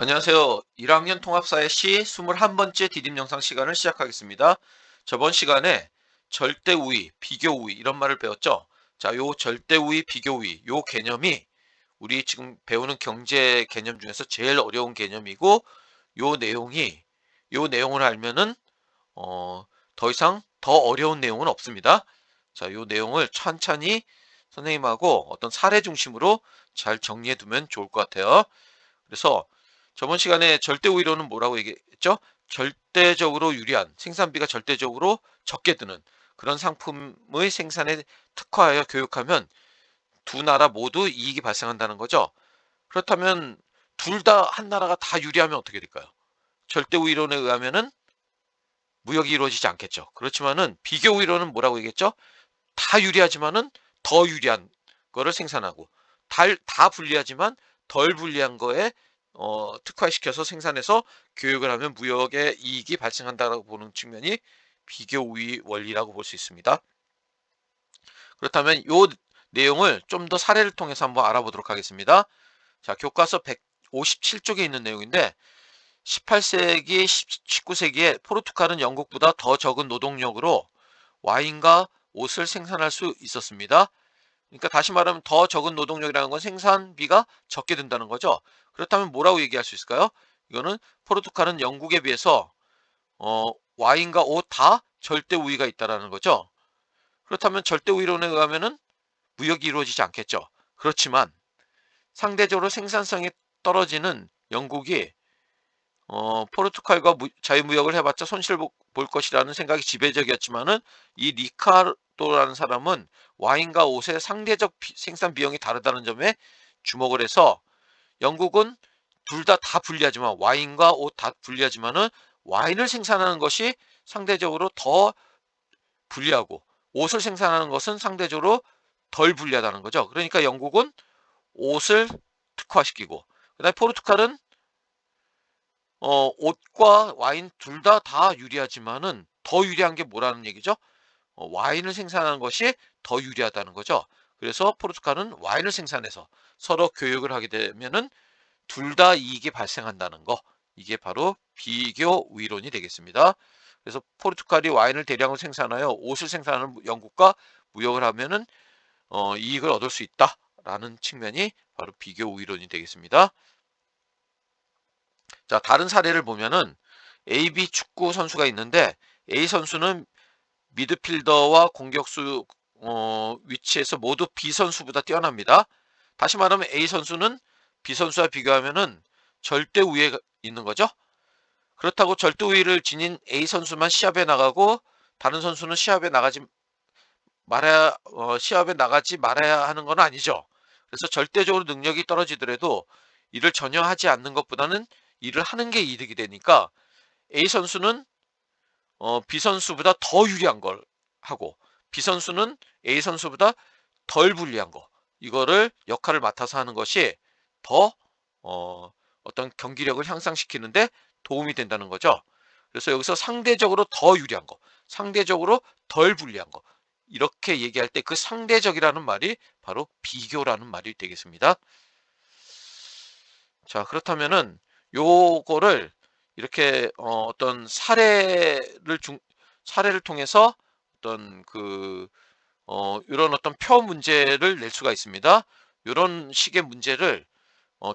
안녕하세요. 1학년 통합사회 시 21번째 디딤 영상 시간을 시작하겠습니다. 저번 시간에 절대 우위, 비교 우위 이런 말을 배웠죠. 자, 요 절대 우위, 비교 우위 요 개념이 우리 지금 배우는 경제 개념 중에서 제일 어려운 개념이고 요 내용이 요 내용을 알면은 더 이상 더 어려운 내용은 없습니다. 자, 요 내용을 천천히 선생님하고 어떤 사례 중심으로 잘 정리해 두면 좋을 것 같아요. 그래서 저번 시간에 절대 우위로는 뭐라고 얘기했죠? 절대적으로 유리한, 생산비가 절대적으로 적게 드는 그런 상품의 생산에 특화하여 교육하면 두 나라 모두 이익이 발생한다는 거죠. 그렇다면 둘 다 한 나라가 다 유리하면 어떻게 될까요? 절대 우위론에 의하면은 무역이 이루어지지 않겠죠. 그렇지만은 비교 우위론은 뭐라고 얘기했죠? 다 유리하지만은 더 유리한 거를 생산하고 다 불리하지만 덜 불리한 거에 특화시켜서 생산해서 교육을 하면 무역의 이익이 발생한다고 보는 측면이 비교 우위 원리라고 볼 수 있습니다. 그렇다면 이 내용을 좀 더 사례를 통해서 한번 알아보도록 하겠습니다. 자, 교과서 157쪽에 있는 내용인데 18세기, 19세기에 포르투갈은 영국보다 더 적은 노동력으로 와인과 옷을 생산할 수 있었습니다. 그러니까 다시 말하면 더 적은 노동력이라는 건 생산비가 적게 든다는 거죠. 그렇다면 뭐라고 얘기할 수 있을까요? 이거는 포르투갈은 영국에 비해서 와인과 옷 다 절대 우위가 있다라는 거죠. 그렇다면 절대 우위론에 의하면은 무역이 이루어지지 않겠죠. 그렇지만 상대적으로 생산성이 떨어지는 영국이 포르투갈과 자유무역을 해봤자 손실 볼 것이라는 생각이 지배적이었지만은 이 리카르도라는 사람은 와인과 옷의 상대적 생산 비용이 다르다는 점에 주목을 해서 영국은 둘 다 불리하지만 와인과 옷 다 불리하지만은 와인을 생산하는 것이 상대적으로 더 불리하고 옷을 생산하는 것은 상대적으로 덜 불리하다는 거죠. 그러니까 영국은 옷을 특화시키고 그다음에 포르투갈은 옷과 와인 둘 다 유리하지만은 더 유리한 게 뭐라는 얘기죠? 와인을 생산하는 것이 더 유리하다는 거죠. 그래서 포르투갈은 와인을 생산해서 서로 교육을 하게 되면은 둘 다 이익이 발생한다는 거. 이게 바로 비교 우위론이 되겠습니다. 그래서 포르투갈이 와인을 대량으로 생산하여 옷을 생산하는 영국과 무역을 하면은 이익을 얻을 수 있다라는 측면이 바로 비교 우위론이 되겠습니다. 자, 다른 사례를 보면은 AB 축구 선수가 있는데 A 선수는 미드필더와 공격수 위치에서 모두 B 선수보다 뛰어납니다. 다시 말하면 A 선수는 B 선수와 비교하면은 절대 우위에 있는 거죠. 그렇다고 절대 우위를 지닌 A 선수만 시합에 나가고 다른 선수는 시합에 나가지 말아야 하는 건 아니죠. 그래서 절대적으로 능력이 떨어지더라도 일을 전혀 하지 않는 것보다는 일을 하는 게 이득이 되니까 A 선수는 B 선수보다 더 유리한 걸 하고 B 선수는 A 선수보다 덜 불리한 거 이거를 역할을 맡아서 하는 것이 더 어떤 경기력을 향상시키는데 도움이 된다는 거죠. 그래서 여기서 상대적으로 더 유리한 거, 상대적으로 덜 불리한 거 이렇게 얘기할 때 그 상대적이라는 말이 바로 비교라는 말이 되겠습니다. 자, 그렇다면은 요거를 이렇게 어떤 사례를 통해서 어떤 이런 어떤 표 문제를 낼 수가 있습니다. 요런 식의 문제를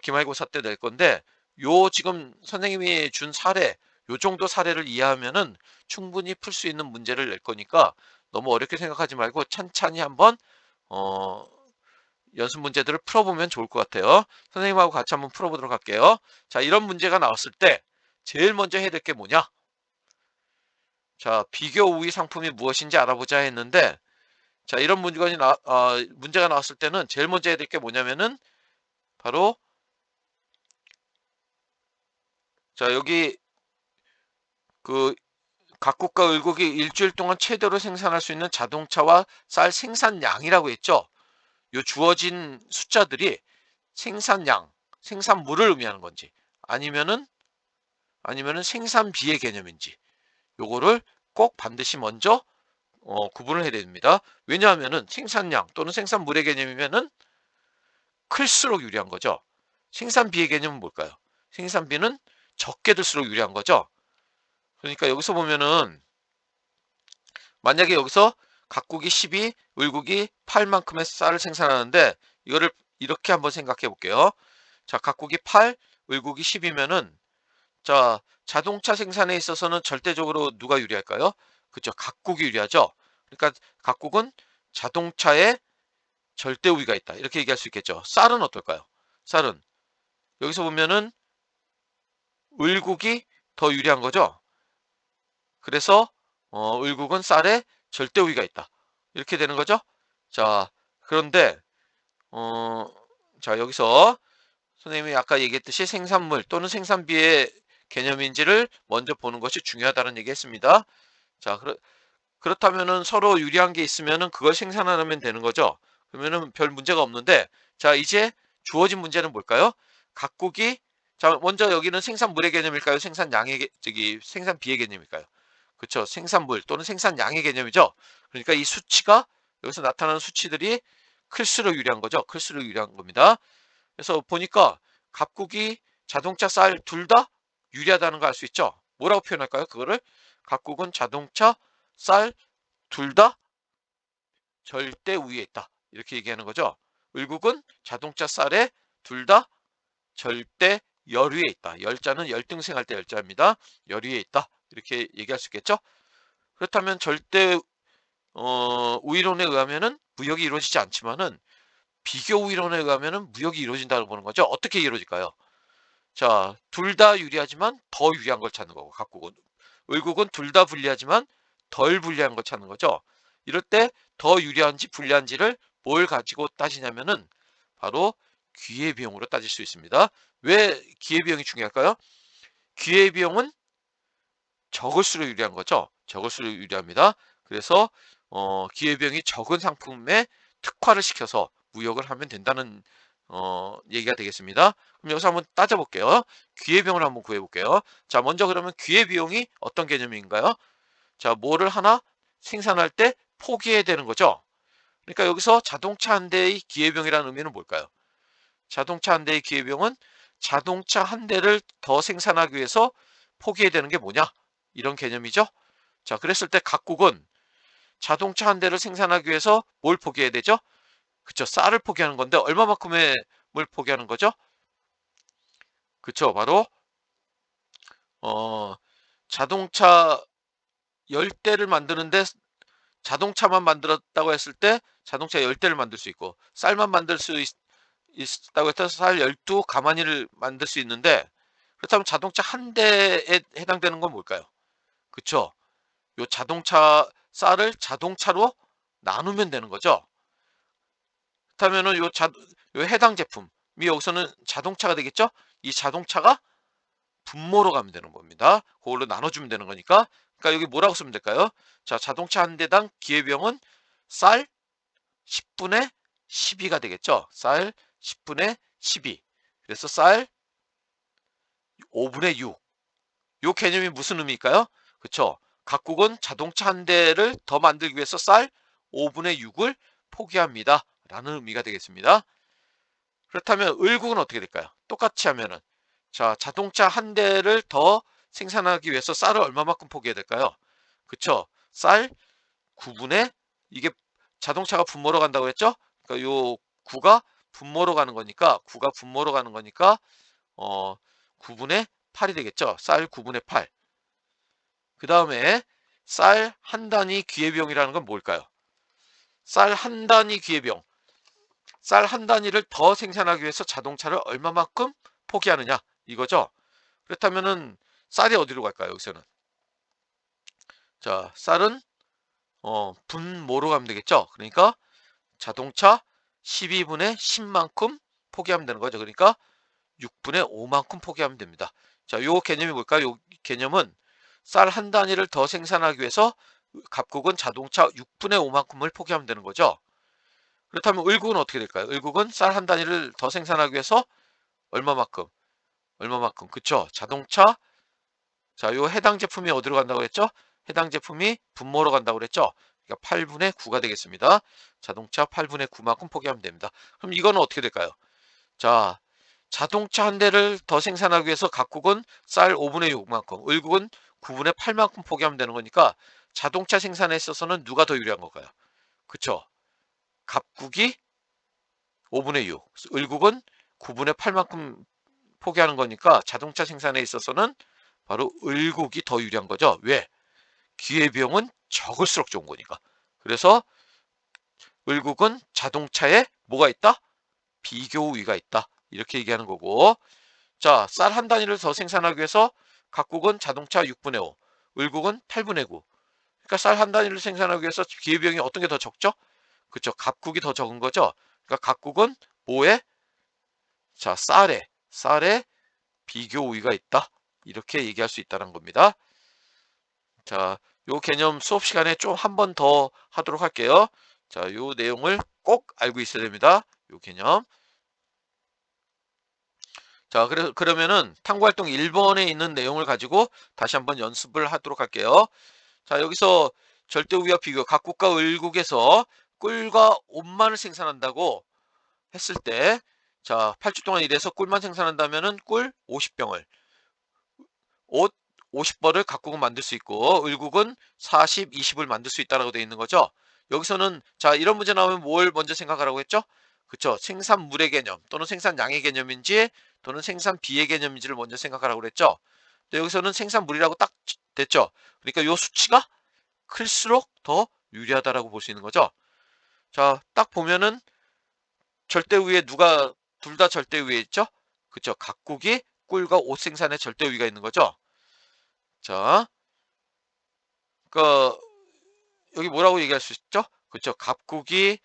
기말고사 때 낼 건데 요 지금 선생님이 준 사례 요 정도 사례를 이해하면은 충분히 풀 수 있는 문제를 낼 거니까 너무 어렵게 생각하지 말고 찬찬히 한번 어 연습 문제들을 풀어보면 좋을 것 같아요. 선생님하고 같이 한번 풀어보도록 할게요. 자, 이런 문제가 나왔을 때 제일 먼저 해야 될 게 뭐냐? 자, 비교 우위 상품이 무엇인지 알아보자 했는데 자, 이런 문제가 나왔을 때는 제일 먼저 해야 될 게 뭐냐면은 바로 자, 여기 그 각국과 의국이 일주일 동안 최대로 생산할 수 있는 자동차와 쌀 생산량이라고 했죠. 요 주어진 숫자들이 생산량, 생산물을 의미하는 건지 아니면은 생산비의 개념인지 요거를 꼭 반드시 먼저 구분을 해야 됩니다. 왜냐하면은 생산량 또는 생산물의 개념이면은 클수록 유리한 거죠. 생산비의 개념은 뭘까요? 생산비는 적게 들수록 유리한 거죠. 그러니까 여기서 보면은 만약에 여기서 각국이 12, 을국이 8만큼의 쌀을 생산하는데 이거를 이렇게 한번 생각해 볼게요. 자, 각국이 8, 을국이 10이면은 자, 자동차 생산에 있어서는 절대적으로 누가 유리할까요? 그죠. 각국이 유리하죠. 그러니까 각국은 자동차에 절대 우위가 있다. 이렇게 얘기할 수 있겠죠. 쌀은 어떨까요? 쌀은 여기서 보면은 을국이 더 유리한 거죠. 그래서 을국은 쌀에 절대 우위가 있다. 이렇게 되는 거죠. 자, 그런데 어, 자, 여기서 선생님이 아까 얘기했듯이 생산물 또는 생산비의 개념인지를 먼저 보는 것이 중요하다는 얘기 했습니다. 자, 그렇다면은 서로 유리한 게 있으면은 그걸 생산하면 되는 거죠. 그러면은 별 문제가 없는데, 자, 이제 주어진 문제는 뭘까요? 각국이, 자, 먼저 여기는 생산물의 개념일까요? 생산비의 개념일까요? 그렇죠. 생산물 또는 생산량의 개념이죠. 그러니까 이 수치가, 여기서 나타나는 수치들이 클수록 유리한 거죠. 클수록 유리한 겁니다. 그래서 보니까 각국이 자동차, 쌀 둘 다 유리하다는 거 알 수 있죠. 뭐라고 표현할까요? 그거를 각국은 자동차, 쌀 둘 다 절대 우위에 있다. 이렇게 얘기하는 거죠. 을국은 자동차, 쌀에 둘 다 절대 열위에 있다. 열자는 열등생할 때 열자입니다. 열위에 있다. 이렇게 얘기할 수 있겠죠. 그렇다면 절대 우위론에 의하면은 무역이 이루어지지 않지만은 비교 우위론에 의하면은 무역이 이루어진다고 보는 거죠. 어떻게 이루어질까요? 자, 둘 다 유리하지만 더 유리한 걸 찾는 거고, 각국은. 을국은 둘 다 불리하지만 덜 불리한 걸 찾는 거죠. 이럴 때 더 유리한지 불리한지를 뭘 가지고 따지냐면은 바로 기회비용으로 따질 수 있습니다. 왜 기회비용이 중요할까요? 기회비용은 적을수록 유리한 거죠. 적을수록 유리합니다. 그래서 기회비용이 적은 상품에 특화를 시켜서 무역을 하면 된다는 얘기가 되겠습니다. 그럼 여기서 한번 따져볼게요. 기회비용을 한번 구해볼게요. 자, 먼저 그러면 기회비용이 어떤 개념인가요? 자, 뭐를 하나 생산할 때 포기해야 되는 거죠. 그러니까 여기서 자동차 한 대의 기회비용이라는 의미는 뭘까요? 자동차 한 대의 기회비용은 자동차 한 대를 더 생산하기 위해서 포기해야 되는 게 뭐냐? 이런 개념이죠. 자, 그랬을 때 각국은 자동차 한 대를 생산하기 위해서 뭘 포기해야 되죠? 그쵸, 쌀을 포기하는 건데 얼마만큼의 뭘 포기하는 거죠? 그쵸, 바로 어, 자동차 10대를 만드는데 자동차만 만들었다고 했을 때 자동차 10대를 만들 수 있고 쌀만 만들 수 있다고 했을 때쌀 12 가마니를 만들 수 있는데 그렇다면 자동차 한 대에 해당되는 건 뭘까요? 그쵸? 요 자동차 쌀을 자동차로 나누면 되는 거죠. 그렇다면은 요 해당 제품이 여기서는 자동차가 되겠죠? 이 자동차가 분모로 가면 되는 겁니다. 그걸로 나눠주면 되는 거니까. 그러니까 여기 뭐라고 쓰면 될까요? 자, 자동차 한 대당 기회비용은 쌀 10분의 12가 되겠죠. 쌀 10분의 12. 그래서 쌀 5분의 6. 요 개념이 무슨 의미일까요? 그쵸? 각국은 자동차 한 대를 더 만들기 위해서 쌀 5분의 6을 포기합니다. 라는 의미가 되겠습니다. 그렇다면 을국은 어떻게 될까요? 똑같이 하면은 자, 자동차 한 대를 더 생산하기 위해서 쌀을 얼마만큼 포기해야 될까요? 그쵸? 쌀 9분의 이게 자동차가 분모로 간다고 했죠? 그러니까 요 9가 분모로 가는 거니까 9가 분모로 가는 거니까 어 9분의 8이 되겠죠? 쌀 9분의 8. 그 다음에 쌀 한 단위 기회비용이라는 건 뭘까요? 쌀 한 단위 기회비용. 쌀 한 단위를 더 생산하기 위해서 자동차를 얼마만큼 포기하느냐 이거죠. 그렇다면은 쌀이 어디로 갈까요? 여기서는 자, 쌀은 분모로 가면 되겠죠. 그러니까 자동차 12분의 10만큼 포기하면 되는 거죠. 그러니까 6분의 5만큼 포기하면 됩니다. 자, 요 개념이 뭘까요? 요 개념은 쌀 한 단위를 더 생산하기 위해서 각국은 자동차 6분의 5만큼을 포기하면 되는 거죠. 그렇다면 을국은 어떻게 될까요? 을국은 쌀 한 단위를 더 생산하기 위해서 얼마만큼? 얼마만큼? 그쵸? 자동차, 자, 요 해당 제품이 어디로 간다고 그랬죠? 해당 제품이 분모로 간다고 그랬죠? 그러니까 8분의 9가 되겠습니다. 자동차 8분의 9만큼 포기하면 됩니다. 그럼 이거는 어떻게 될까요? 자, 자동차 한 대를 더 생산하기 위해서 각국은 쌀 5분의 6만큼, 을국은 9분의 8만큼 포기하면 되는 거니까 자동차 생산에 있어서는 누가 더 유리한 걸까요? 그쵸? 각국이 5분의 6, 을국은 9분의 8만큼 포기하는 거니까 자동차 생산에 있어서는 바로 을국이 더 유리한 거죠. 왜? 기회비용은 적을수록 좋은 거니까. 그래서 을국은 자동차에 뭐가 있다? 비교 우위가 있다. 이렇게 얘기하는 거고. 자, 쌀 한 단위를 더 생산하기 위해서 각국은 자동차 6분의 5, 을국은 8분의 9. 그러니까 쌀 한 단위를 생산하기 위해서 기회비용이 어떤 게 더 적죠? 그쵸. 각국이 더 적은 거죠. 그러니까 각국은 뭐에? 자, 쌀에 비교 우위가 있다. 이렇게 얘기할 수 있다는 겁니다. 자, 요 개념 수업 시간에 좀 한 번 더 하도록 할게요. 자, 요 내용을 꼭 알고 있어야 됩니다. 요 개념. 자, 그러면은 탐구활동 1번에 있는 내용을 가지고 다시 한번 연습을 하도록 할게요. 자, 여기서 절대우위와 비교, 각국과 을국에서 꿀과 옷만을 생산한다고 했을 때, 자, 8주 동안 일해서 꿀만 생산한다면은 꿀 50병을, 옷 50벌을 각국은 만들 수 있고, 을국은 40, 20을 만들 수 있다라고 되어 있는 거죠. 여기서는, 자, 이런 문제 나오면 뭘 먼저 생각하라고 했죠? 그쵸. 생산물의 개념, 또는 생산량의 개념인지, 또는 생산비의 개념인지를 먼저 생각하라고 그랬죠. 근데 여기서는 생산물이라고 딱 됐죠. 그러니까 요 수치가 클수록 더 유리하다라고 볼 수 있는 거죠. 자, 딱 보면은 절대 우위에 누가 둘 다 절대 우위에 있죠? 그쵸. 각국이 꿀과 옷 생산에 절대 우위가 있는 거죠. 자, 그 여기 뭐라고 얘기할 수 있죠? 그쵸. 각국이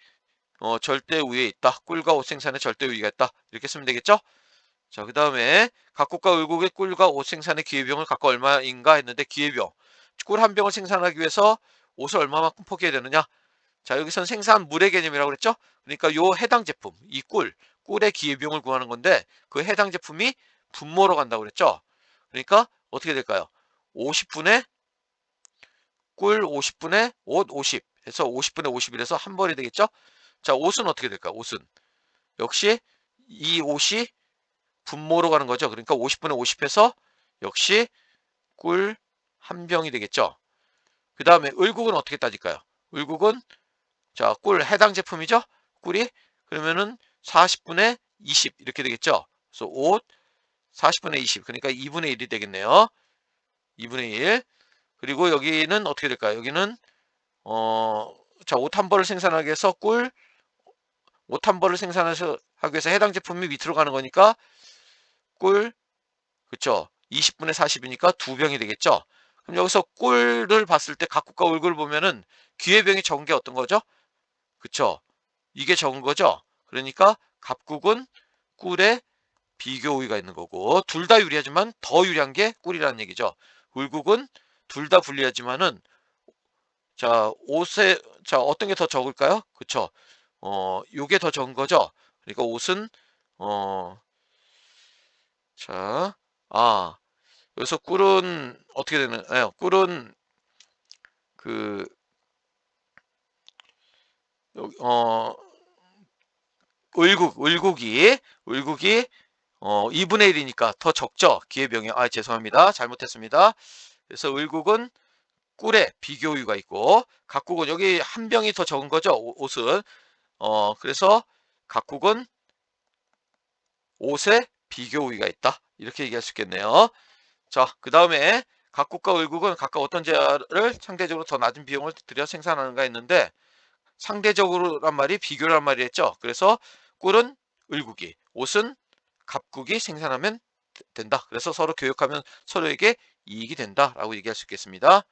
절대 우위에 있다. 꿀과 옷 생산에 절대 우위가 있다. 이렇게 쓰면 되겠죠? 자, 그 다음에 각국과 을국의 꿀과 옷 생산의 기회비용을 각각 얼마인가 했는데 기회비용. 꿀 한 병을 생산하기 위해서 옷을 얼마만큼 포기해야 되느냐? 자, 여기선 생산물의 개념이라고 그랬죠? 그러니까 요 해당 제품, 이 꿀의 기회비용을 구하는 건데 그 해당 제품이 분모로 간다고 그랬죠? 그러니까 어떻게 될까요? 50분의 꿀 50분의 옷 50 해서 50분의 51에서 한 벌이 되겠죠? 자, 옷은 어떻게 될까요? 옷은 역시 이 옷이 분모로 가는 거죠. 그러니까 50분의 50해서 역시 꿀 한 병이 되겠죠. 그 다음에 을국은 어떻게 따질까요? 을국은 자, 꿀 해당 제품이죠? 꿀이 그러면은 40분의 20 이렇게 되겠죠. 그래서 옷 40분의 20 그러니까 2분의 1이 되겠네요. 2분의 1 그리고 여기는 어떻게 될까요? 여기는 자, 옷 한 벌을 생산하기 위해서 옷 한 벌을 생산하기 위해서 해당 제품이 밑으로 가는 거니까 꿀 그쵸? 20분의 40이니까 두 병이 되겠죠? 그럼 여기서 꿀을 봤을 때 각국과 을국을 보면은 기회병이 적은 게 어떤 거죠? 그쵸? 이게 적은 거죠? 그러니까 갑국은 꿀에 비교 우위가 있는 거고 둘 다 유리하지만 더 유리한 게 꿀이라는 얘기죠. 을국은 둘 다 불리하지만은 자, 옷에 자, 어떤 게 더 적을까요? 그쵸? 요게 더 적은 거죠. 그러니까 옷은 어, 자, 여기서 꿀은 어떻게 되나요? 꿀은 그 을국이 2분의 1이니까 더 적죠. 기회병이 죄송합니다. 잘못했습니다. 그래서 을국은 꿀에 비교유가 있고 각국은 여기 한 병이 더 적은 거죠. 옷은 그래서 각국은 옷에 비교우위가 있다. 이렇게 얘기할 수 있겠네요. 자, 그 다음에 각국과 을국은 각각 어떤 재화를 상대적으로 더 낮은 비용을 들여 생산하는가 했는데 상대적으로란 말이 비교란 말이 했죠. 그래서 꿀은 을국이, 옷은 갑국이 생산하면 된다. 그래서 서로 교역하면 서로에게 이익이 된다라고 얘기할 수 있겠습니다.